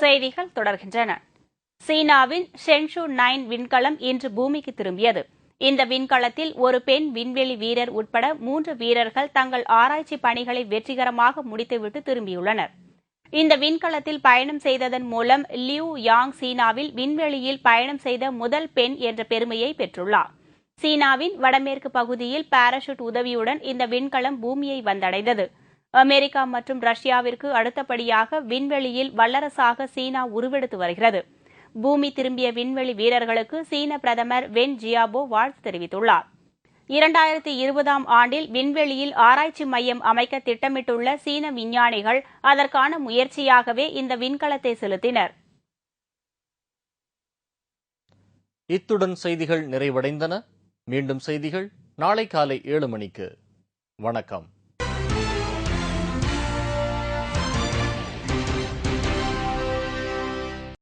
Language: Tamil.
செய்திகள் தொடர்கின்றன. சீனாவின் ஷென்ஷு 9 விண்கலம் இன்று பூமிக்கு திரும்பியது. இந்த விண்கலத்தில் ஒரு பெண் விண்வெளி வீரர் உட்பட 3 வீரர்கள் தங்கள் ஆராய்ச்சி பணிகளை வெற்றிகரமாக முடித்துவிட்டு திரும்பியுள்ளனர். இந்த விண்கலத்தில் பயணம் செய்ததன் மூலம் லியூ யாங் சீனாவில் விண்வெளியில் பயணம் செய்த முதல் பெண் என்ற பெருமையை பெற்றுள்ளார். சீனாவின் வடமேற்கு பகுதியில் பாராசூட் உதவியுடன் இந்த விண்கலம் பூமியை வந்தடைந்தது. அமெரிக்கா மற்றும் ரஷ்யாவிற்கு அடுத்தபடியாக விண்வெளியில் வல்லரசாக சீனா உருவெடுத்து வருகிறது. பூமி திரும்பிய விண்வெளி வீரர்களுக்கு சீன பிரதமர் வென் ஜியாபோ வாழ்த்து தெரிவித்துள்ளார். 2020ஆம் ஆண்டில் விண்வெளியில் ஆராய்ச்சி மையம் அமைக்க திட்டமிட்டுள்ள சீன விஞ்ஞானிகள் அதற்கான முயற்சியாகவே இந்த விண்கலத்தை செலுத்தினர். இத்துடன் செய்திகள் நிறைவடைந்தன. மீண்டும் செய்திகள் நாளை காலை 7 மணிக்கு. வணக்கம்.